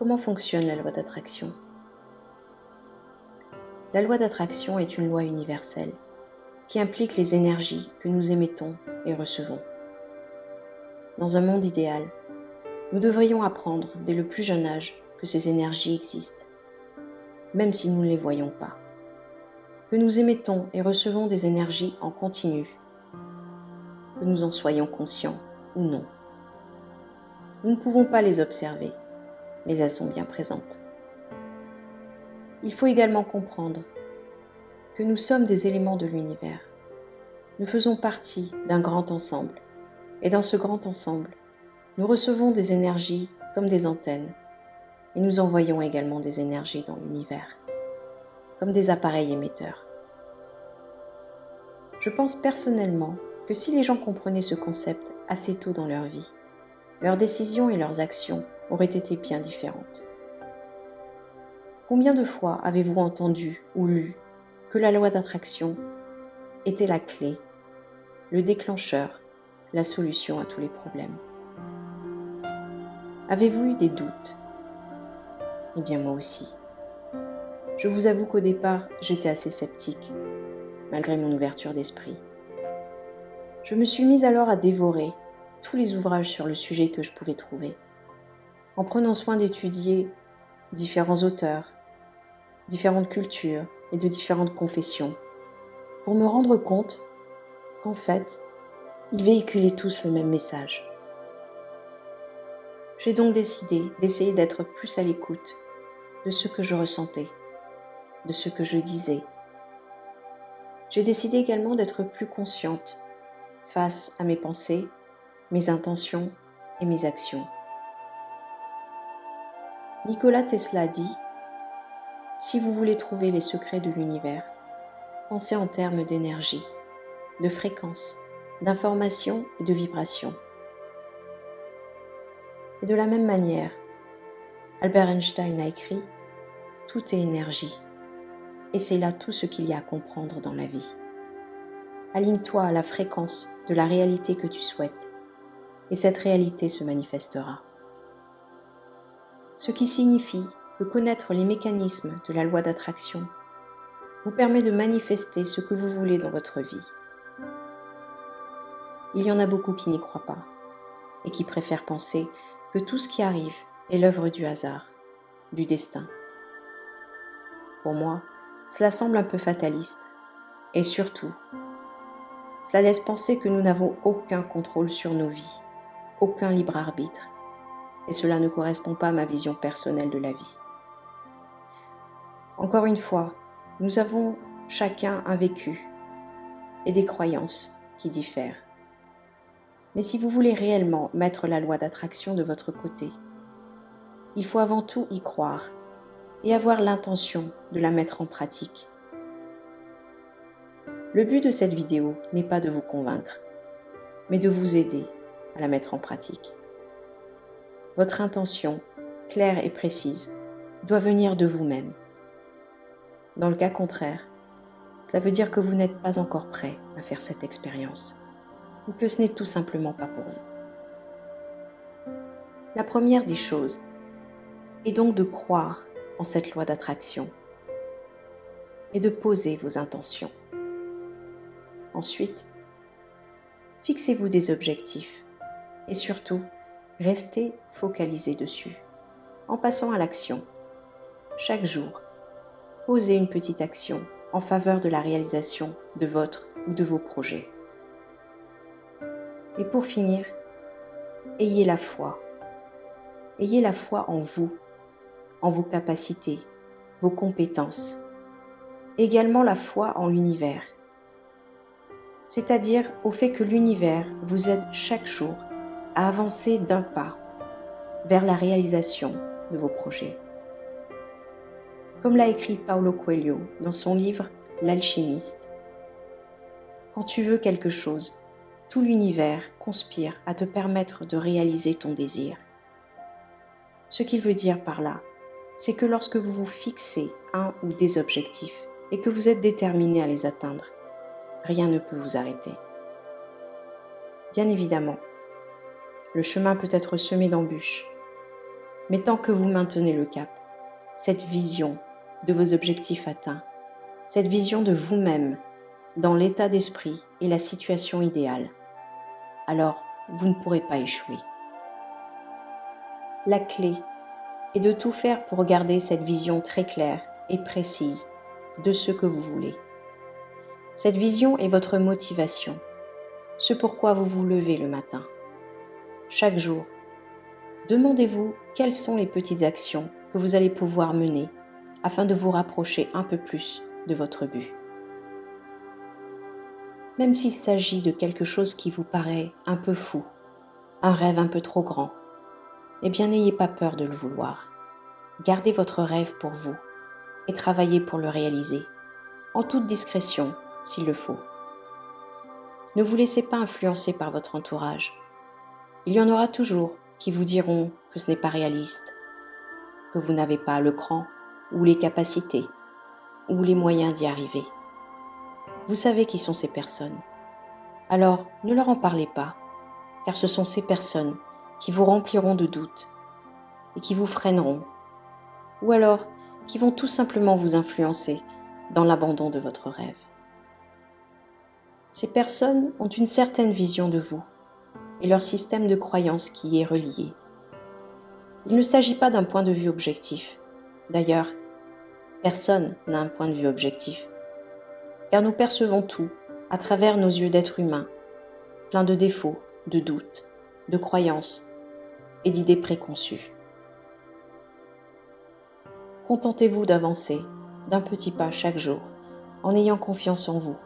Comment fonctionne la loi d'attraction? La loi d'attraction est une loi universelle qui implique les énergies que nous émettons et recevons. Dans un monde idéal, nous devrions apprendre dès le plus jeune âge que ces énergies existent, même si nous ne les voyons pas, que nous émettons et recevons des énergies en continu, que nous en soyons conscients ou non. Nous ne pouvons pas les observer, mais elles sont bien présentes. Il faut également comprendre que nous sommes des éléments de l'univers. Nous faisons partie d'un grand ensemble, et dans ce grand ensemble, nous recevons des énergies comme des antennes, et nous envoyons également des énergies dans l'univers, comme des appareils émetteurs. Je pense personnellement que si les gens comprenaient ce concept assez tôt dans leur vie, leurs décisions et leurs actions auraient été bien différentes. Combien de fois avez-vous entendu ou lu que la loi d'attraction était la clé, le déclencheur, la solution à tous les problèmes? Avez-vous eu des doutes? Eh bien moi aussi. Je vous avoue qu'au départ, j'étais assez sceptique, malgré mon ouverture d'esprit. Je me suis mise alors à dévorer tous les ouvrages sur le sujet que je pouvais trouver, en prenant soin d'étudier différents auteurs, différentes cultures et de différentes confessions, pour me rendre compte qu'en fait, ils véhiculaient tous le même message. J'ai donc décidé d'essayer d'être plus à l'écoute de ce que je ressentais, de ce que je disais. J'ai décidé également d'être plus consciente face à mes pensées, mes intentions et mes actions. Nikola Tesla dit « Si vous voulez trouver les secrets de l'univers, pensez en termes d'énergie, de fréquence, d'information et de vibration. » Et de la même manière, Albert Einstein a écrit « Tout est énergie, et c'est là tout ce qu'il y a à comprendre dans la vie. » Aligne-toi à la fréquence de la réalité que tu souhaites, et cette réalité se manifestera. Ce qui signifie que connaître les mécanismes de la loi d'attraction vous permet de manifester ce que vous voulez dans votre vie. Il y en a beaucoup qui n'y croient pas, et qui préfèrent penser que tout ce qui arrive est l'œuvre du hasard, du destin. Pour moi, cela semble un peu fataliste, et surtout, cela laisse penser que nous n'avons aucun contrôle sur nos vies, aucun libre arbitre, et cela ne correspond pas à ma vision personnelle de la vie. Encore une fois, nous avons chacun un vécu et des croyances qui diffèrent. Mais si vous voulez réellement mettre la loi d'attraction de votre côté, il faut avant tout y croire et avoir l'intention de la mettre en pratique. Le but de cette vidéo n'est pas de vous convaincre, mais de vous aider à la mettre en pratique. Votre intention, claire et précise, doit venir de vous-même. Dans le cas contraire, cela veut dire que vous n'êtes pas encore prêt à faire cette expérience, ou que ce n'est tout simplement pas pour vous. La première des choses est donc de croire en cette loi d'attraction et de poser vos intentions. Ensuite, fixez-vous des objectifs et surtout, restez focalisé dessus en passant à l'action. Chaque jour, posez une petite action en faveur de la réalisation de votre ou de vos projets. Et pour finir, ayez la foi. Ayez la foi en vos capacités, vos compétences. Également la foi en l'univers. C'est-à-dire au fait que l'univers vous aide chaque jour à avancer d'un pas vers la réalisation de vos projets. Comme l'a écrit Paulo Coelho dans son livre « L'alchimiste », quand tu veux quelque chose, tout l'univers conspire à te permettre de réaliser ton désir. Ce qu'il veut dire par là, c'est que lorsque vous vous fixez un ou des objectifs et que vous êtes déterminé à les atteindre, rien ne peut vous arrêter. Bien évidemment, le chemin peut être semé d'embûches, Mais tant que vous maintenez le cap, cette vision de vos objectifs atteints, cette vision de vous-même dans l'état d'esprit et la situation idéale, alors vous ne pourrez pas échouer. La clé est de tout faire pour garder cette vision très claire et précise de ce que vous voulez. Cette vision est votre motivation, ce pourquoi vous vous levez le matin. Chaque jour, demandez-vous quelles sont les petites actions que vous allez pouvoir mener afin de vous rapprocher un peu plus de votre but. Même s'il s'agit de quelque chose qui vous paraît un peu fou, un rêve un peu trop grand, eh bien n'ayez pas peur de le vouloir. Gardez votre rêve pour vous et travaillez pour le réaliser, en toute discrétion s'il le faut. Ne vous laissez pas influencer par votre entourage. Il y en aura toujours qui vous diront que ce n'est pas réaliste, que vous n'avez pas le cran ou les capacités ou les moyens d'y arriver. Vous savez qui sont ces personnes. Alors ne leur en parlez pas, car ce sont ces personnes qui vous rempliront de doutes et qui vous freineront, ou alors qui vont tout simplement vous influencer dans l'abandon de votre rêve. Ces personnes ont une certaine vision de vous et leur système de croyance qui y est relié. Il ne s'agit pas d'un point de vue objectif. D'ailleurs, personne n'a un point de vue objectif, car nous percevons tout à travers nos yeux d'êtres humains, pleins de défauts, de doutes, de croyances et d'idées préconçues. Contentez-vous d'avancer d'un petit pas chaque jour en ayant confiance en vous,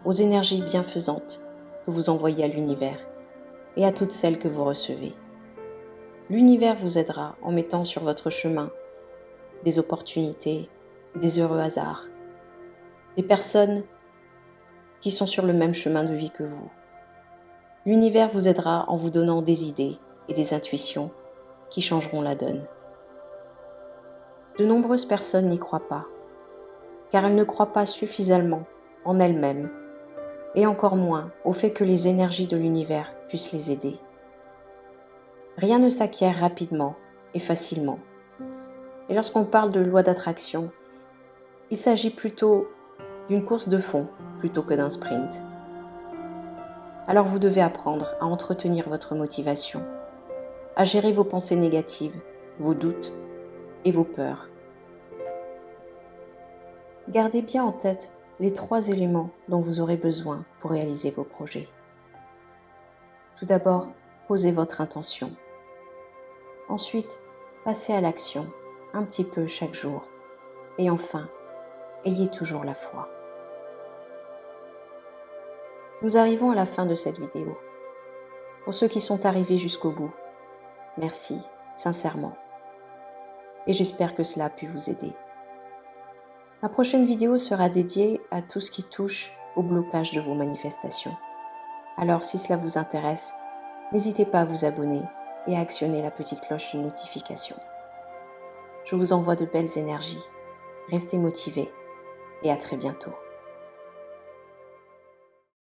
aux énergies bienfaisantes que vous envoyez à l'univers et à toutes celles que vous recevez. L'univers vous aidera en mettant sur votre chemin des opportunités, des heureux hasards, des personnes qui sont sur le même chemin de vie que vous. L'univers vous aidera en vous donnant des idées et des intuitions qui changeront la donne. De nombreuses personnes n'y croient pas, car elles ne croient pas suffisamment en elles-mêmes, et encore moins au fait que les énergies de l'univers puissent les aider. Rien ne s'acquiert rapidement et facilement. Et lorsqu'on parle de loi d'attraction, il s'agit plutôt d'une course de fond plutôt que d'un sprint. Alors vous devez apprendre à entretenir votre motivation, à gérer vos pensées négatives, vos doutes et vos peurs. Gardez bien en tête les 3 éléments dont vous aurez besoin pour réaliser vos projets. Tout d'abord, posez votre intention. Ensuite, passez à l'action, un petit peu chaque jour. Et enfin, ayez toujours la foi. Nous arrivons à la fin de cette vidéo. Pour ceux qui sont arrivés jusqu'au bout, merci, sincèrement. Et j'espère que cela a pu vous aider. Ma prochaine vidéo sera dédiée à tout ce qui touche au blocage de vos manifestations. Alors si cela vous intéresse, n'hésitez pas à vous abonner et à actionner la petite cloche de notification. Je vous envoie de belles énergies. Restez motivés et à très bientôt.